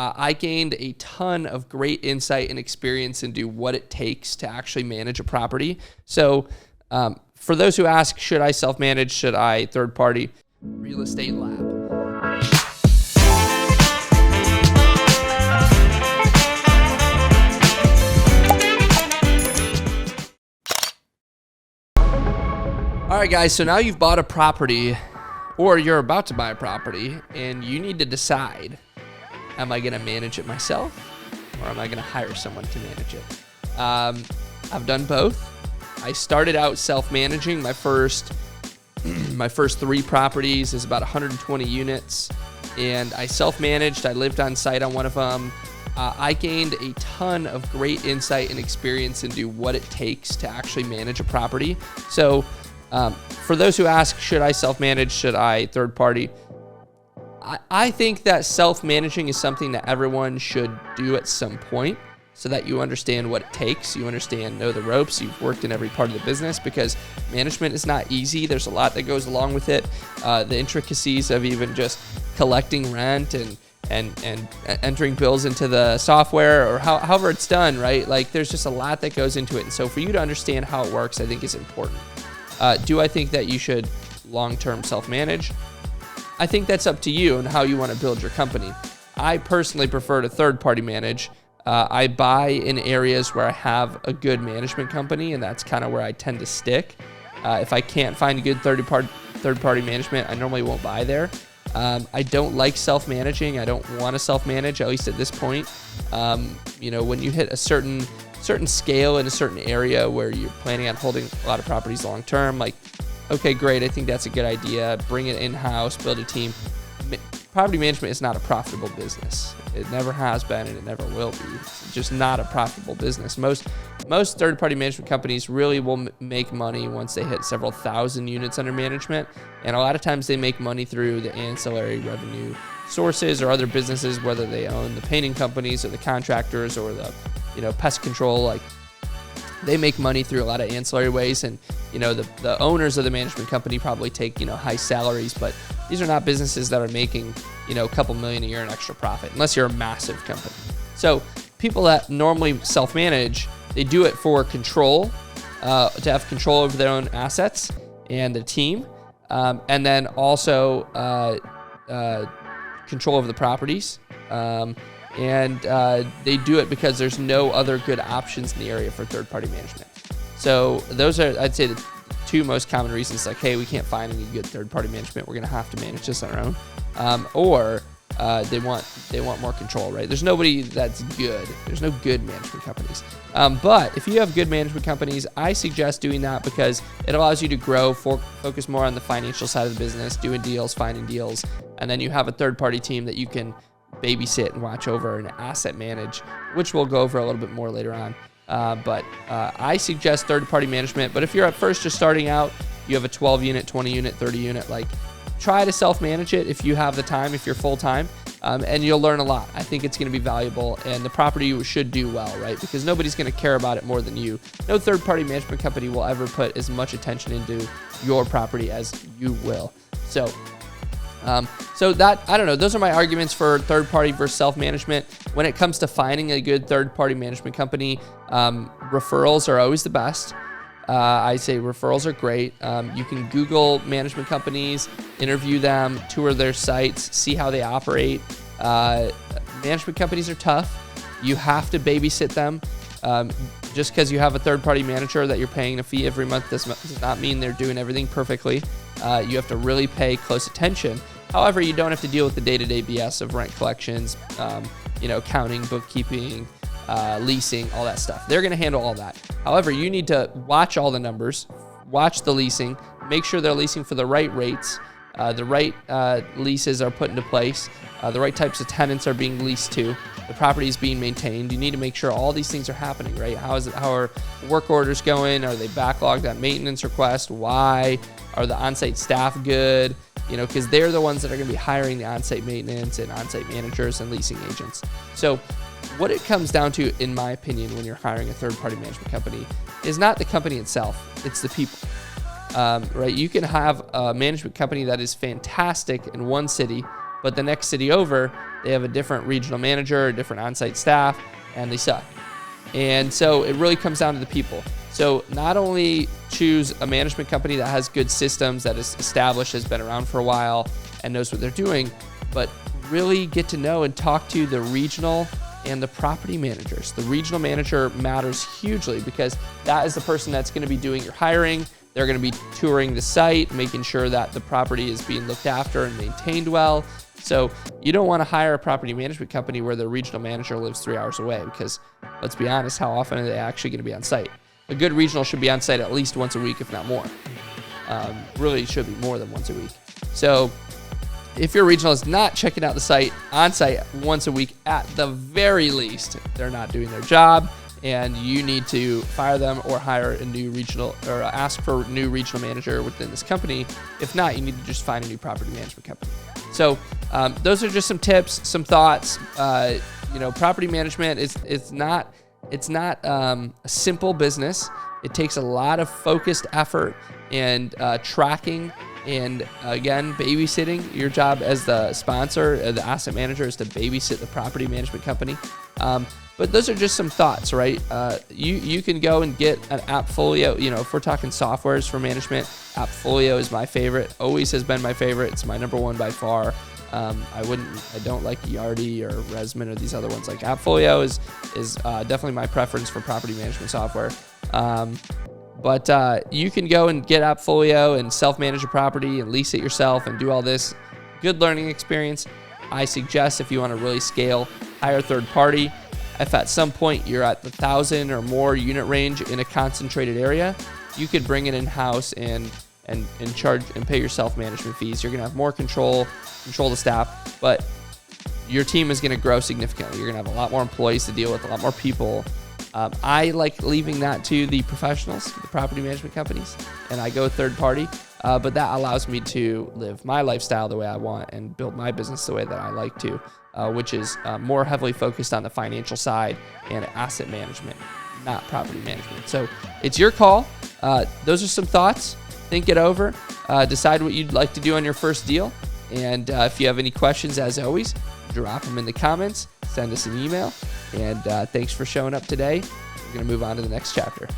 I gained a ton of great insight and experience into what it takes to actually manage a property. So for those who ask, should I self-manage, should I third-party? Real Estate Lab. All right, guys, so now you've bought a property or you're about to buy a property and you need to decide, am I going to manage it myself or am I going to hire someone to manage it? I've done both. I started out self-managing. My first 3 properties is about 120 units, and I self-managed. I lived on site on one of them. I gained a ton of great insight and experience into what it takes to actually manage a property. So for those who ask, should I self-manage, should I third-party? I think that self-managing is something that everyone should do at some point so that you understand what it takes. You know the ropes. You've worked in every part of the business because management is not easy. There's a lot that goes along with it. The intricacies of even just collecting rent and entering bills into the software or however it's done, right? Like there's just a lot that goes into it. And so for you to understand how it works, I think is important. Do I think that you should long-term self-manage? I think that's up to you and how you want to build your company. I personally prefer to third-party manage. I buy in areas where I have a good management company, and that's kind of where I tend to stick. If I can't find a good third-party management, I normally won't buy there. I don't like self-managing. I don't want to self-manage, at least at this point. When you hit a certain scale in a certain area where you're planning on holding a lot of properties long-term, like, okay, great, I think that's a good idea. Bring it in-house, build a team. Property management is not a profitable business. It never has been, and it never will be. It's just not a profitable business. Most third-party management companies really will make money once they hit several thousand units under management, and a lot of times they make money through the ancillary revenue sources or other businesses, whether they own the painting companies or the contractors or the pest control. Like they make money through a lot of ancillary ways, and the owners of the management company probably take high salaries, but these are not businesses that are making a couple million a year in extra profit unless you're a massive company. So people that normally self-manage, they do it for control, to have control over their own assets and the team, and then also control over the properties. And they do it because there's no other good options in the area for third-party management. So those are, I'd say, the 2 most common reasons. Like, hey, we can't find any good third-party management. We're going to have to manage this on our own. Or they want more control, right? There's nobody that's good. There's no good management companies. But if you have good management companies, I suggest doing that because it allows you to grow, focus more on the financial side of the business, doing deals, finding deals, and then you have a third-party team that you can babysit and watch over and asset manage, which we'll go over a little bit more later on. But I suggest third-party management. But if you're at first just starting out, you have a 12-unit, 20-unit, 30-unit, like try to self-manage it if you have the time, if you're full-time, and you'll learn a lot. I think it's going to be valuable, and the property should do well, right? Because nobody's going to care about it more than you. No third-party management company will ever put as much attention into your property as you will. So that, I don't know, those are my arguments for third-party versus self-management. When it comes to finding a good third-party management company, referrals are always the best. I say referrals are great. You can Google management companies, interview them, tour their sites, see how they operate. Management companies are tough. You have to babysit them. Just because you have a third-party manager that you're paying a fee every month does not mean they're doing everything perfectly. You have to really pay close attention. However, you don't have to deal with the day-to-day BS of rent collections, accounting, bookkeeping, leasing, all that stuff. They're going to handle all that. However, you need to watch all the numbers, watch the leasing, make sure they're leasing for the right rates, the right leases are put into place, the right types of tenants are being leased to, the property is being maintained. You need to make sure all these things are happening, right? How are work orders going? Are they backlogged on maintenance requests? Why? Are the on-site staff good? Because they're the ones that are going to be hiring the on-site maintenance and on-site managers and leasing agents. So what it comes down to, in my opinion, when you're hiring a third-party management company is not the company itself, it's the people, right? You can have a management company that is fantastic in one city but the next city over, they have a different regional manager, a different on-site staff, and they suck. And so it really comes down to the people. So not only choose a management company that has good systems, that is established, has been around for a while, and knows what they're doing, but really get to know and talk to the regional and the property managers. The regional manager matters hugely because that is the person that's going to be doing your hiring. They're going to be touring the site, making sure that the property is being looked after and maintained well. So you don't want to hire a property management company where the regional manager lives 3 hours away, because let's be honest, how often are they actually going to be on site? A good regional should be on site at least once a week, if not more. Really should be more than once a week. So if your regional is not checking out the site on site once a week, at the very least, they're not doing their job, and you need to fire them or hire a new regional, or ask for a new regional manager within this company. If not, you need to just find a new property management company. So those are just some tips, some thoughts. Property management it's not a simple business. It takes a lot of focused effort and tracking. And again, babysitting. Your job as the sponsor, the asset manager, is to babysit the property management company. But those are just some thoughts, right? You can go and get an Appfolio. If we're talking softwares for management, Appfolio is my favorite. Always has been my favorite. It's my number one by far. I don't like Yardi or Resman or these other ones. Like Appfolio is definitely my preference for property management software. But you can go and get Appfolio and self-manage a property and lease it yourself and do all this. Good learning experience. I suggest, if you want to really scale, hire a third party. If at some point you're at the 1,000 or more unit range in a concentrated area, you could bring it in-house and charge and pay your self-management fees. You're going to have more control the staff, but your team is going to grow significantly. You're going to have a lot more employees to deal with, a lot more people. I like leaving that to the professionals, the property management companies, and I go third party. But that allows me to live my lifestyle the way I want and build my business the way that I like to, which is more heavily focused on the financial side and asset management, not property management. So it's your call. Those are some thoughts. Think it over. Decide what you'd like to do on your first deal. And if you have any questions, as always, drop them in the comments. Send us an email. And thanks for showing up today. We're going to move on to the next chapter.